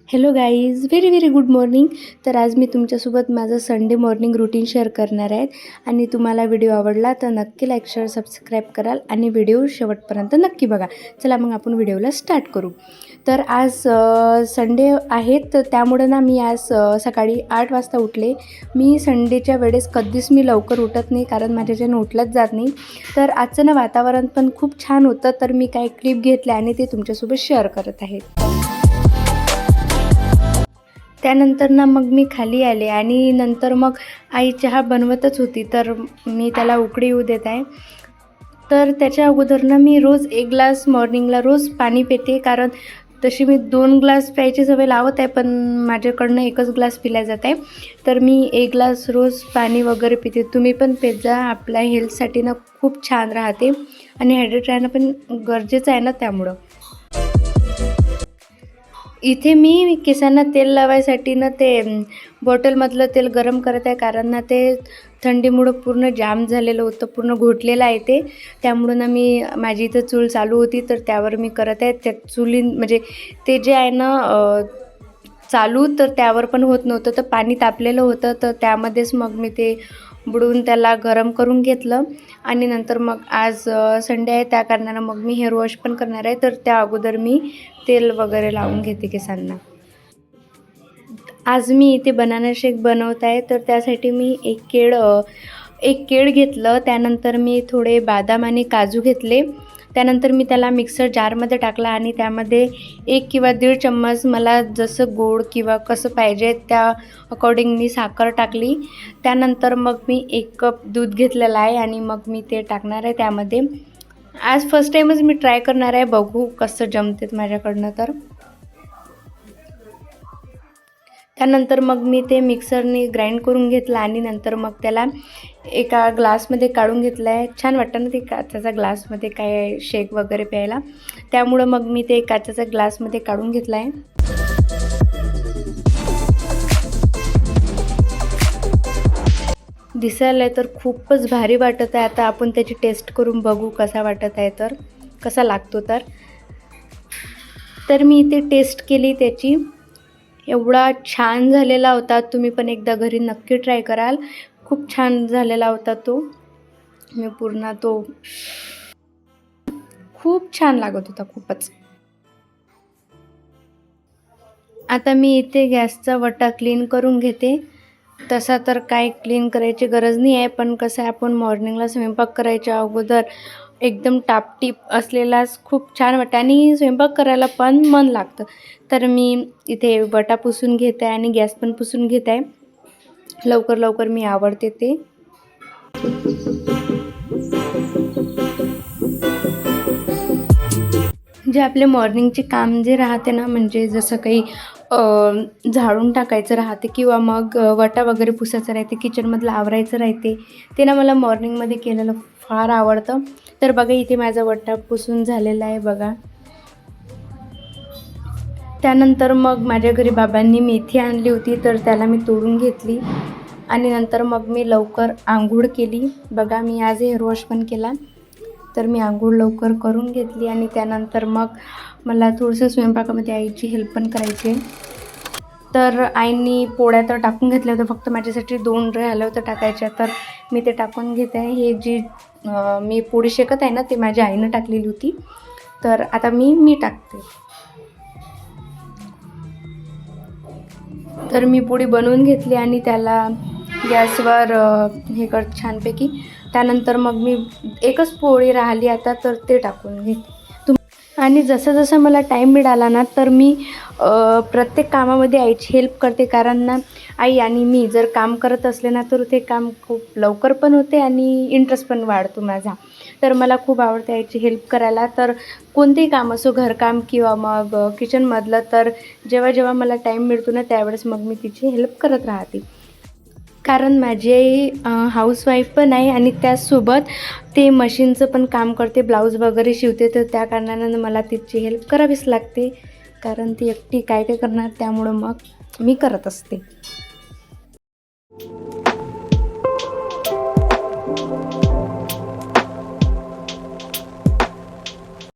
Hello guys, very very good morning. तर आज मी तुमच्यासोबत माझं संडे मॉर्निंग रुटीन शेअर करणार आहे. आणि तुम्हाला व्हिडिओ आवडला तर नक्की लाईक शेअर सबस्क्राईब कराल आणि व्हिडिओ शेवटपर्यंत नक्की बघा. चला मग आपण व्हिडिओला स्टार्ट करू. तर आज संडे आहे, तर त्यामुळे ना मी आज सकाळी 8 वाजता उठले. मी संडेच्या वेळेस कधीच मी लवकर उठत नाही, कारण माझ्याच्यानं उठलंच जात नाही. तर आजचं ना वातावरण पण खूप छान होतं, तर मी काही क्लिप घेतले आणि ते तुमच्यासोबत शेअर करत आहे. त्यानंतर ना मग मी खाली आले आणि नंतर मग आई चहा बनवतच होती, तर मी त्याला उकळी येऊ देत आहे. तर त्याच्या अगोदर ना मी रोज 1 ग्लास मॉर्निंगला रोज पाणी पिते, कारण तशी मी 2 ग्लास प्यायची सवय लावत आहे, पण माझ्याकडनं 1च ग्लास पिला जात आहे. तर मी 1 ग्लास रोज पाणी वगैरे पिते. तुम्ही पण पीत जा, आपल्या हेल्थसाठी ना खूप छान राहते आणि हायड्रेट राहणं पण गरजेचं आहे ना त्यामुळं. इथे मी केसांना तेल लावायसाठी ना ते बॉटलमधलं तेल गरम करत आहे, कारण ना ते थंडीमुळं पूर्ण जाम झालेलं होतं, पूर्ण घोटलेलं आहे ते. त्यामुळं ना मी माझी इथं चूल चालू होती, तर त्यावर मी करत आहे. त्या म्हणजे ते जे आहे ना चालू, तर त्यावर पण होत नव्हतं, तर पाणी तापलेलं होतं, तर त्यामध्येच मग मी ते बुडवून त्याला गरम करून घेतलं. आणि नंतर मग आज संडे आहे, त्या कारणानं मग मी हेअर वॉश पण करणार आहे. तर त्या अगोदर मी तेल वगैरे लावून घेते केसांना. आज मी इथे बनाना शेक बनवत आहे, तर त्यासाठी मी एक केळ घेतलं. त्यानंतर मी थोडे बदाम आणि काजू घेतले. त्यानंतर मी त्याला मिक्सर जारमध्ये टाकला आणि त्यामध्ये 1 किंवा 1.5 चम्मच मला जसं गोड किंवा कसं पाहिजे त्या अकॉर्डिंग मी साखर टाकली. त्यानंतर मग मी 1 कप दूध घेतलेलं आहे आणि मग मी ते टाकणार आहे त्यामध्ये. आज फर्स्ट टाईमच मी ट्राय करणार आहे, बघू कसं जमते माझ्याकडनं तर. त्यानंतर मग मी ते मिक्सरने ग्राइंड करून घेतलं आणि नंतर मग त्याला एका ग्लासमध्ये काढून घेतलं आहे. छान वाटतं ना ते काचेच्या ग्लासमध्ये काय शेक वगैरे प्यायला, त्यामुळं मग मी ते काचेच्या ग्लासमध्ये काढून घेतलं आहे. दिसायला तर खूपच भारी वाटत आहे. आता आपण त्याची टेस्ट करून बघू कसा वाटत आहे, तर कसा लागतो तर मी इथे टेस्ट केली त्याची. एवढा छान झालेला होता. तुम्ही पण एकदा घरी नक्की ट्राय कराल. खूप छान झालेला होता तो. मी पूर्ण तो खूप छान लागत होता, खूपच. आता मी इथे गॅसचा वटा क्लीन करून घेते. तसा तर काय क्लीन करायची गरज नाही आहे, पण कसं आहे आपण मॉर्निंगला स्वयंपाक करायच्या अगोदर एकदम टापटीप असलेलाच खूप छान वाटतं आणि स्वयंपाक करायला पण मन लागतं. तर मी इथे वटा पुसून घेत आहे आणि गॅस पण पुसून घेत आहे. लवकर लवकर मी आवरते ते. जे आपले मॉर्निंगचे काम जे राहते ना, म्हणजे जसं काही झाडून टाकायचं राहते किंवा मग वटा वगैरे पुसायचं राहते, किचनमधलं आवरायचं राहते, ते ना मला मॉर्निंगमध्ये केलेलं फार आवडतं. तर बघा इथे माझा वटा पुसून झालेला आहे बघा. त्यानंतर मग माझ्या घरी बाबांनी मेथी आणली होती, तर त्याला मी तोडून घेतली आणि नंतर मग मी लवकर आंघोळ केली. बघा मी आज हेअर वॉश पण केला. तर मी आंघोळ लवकर करून घेतली आणि त्यानंतर मग मला थोडंसं स्वयंपाकामध्ये आईची हेल्प पण करायची आहे. तर आईंनी पोळ्या तर टाकून घेतल्या होत्या, फक्त माझ्यासाठी 2 राहिल्या होत्या टाकायच्या, तर मी ते टाकून घेते आहे. हे जी मी पोळी शेकत आहे ना, ते माझ्या आईनं टाकलेली होती, तर आता मी टाकते. तर मी पोळी बनवून घेतली आणि त्याला गॅसवर हे करत छानपैकी. त्यानंतर मग मी एकच पोळी राहिली आता, तर ते टाकून घेते. आणि जसं जसं मला टाईम मिळाला ना, तर मी प्रत्येक कामामध्ये आईची हेल्प करते, कारण ना आई आणि मी जर काम करत असले ना, तर ते काम खूप लवकर पण होते आणि इंटरेस्ट पण वाढतो माझा. तर मला खूप आवडते आईची हेल्प करायला. तर कोणतेही काम असो, घरकाम किंवा मग किचनमधलं, तर जेव्हा जेव्हा मला टाईम मिळतो ना, त्यावेळेस मग मी तिची हेल्प करत राहते. कारण माझी आई हाऊसवाईफ पण आहे आणि त्याचसोबत ते मशीनचं पण काम करते, ब्लाऊज वगैरे शिवते, तर त्या कारणानं मला तिची हेल्प करावीच लागते, कारण ती एकटी काय काय करणार, त्यामुळं मग मी करत असते.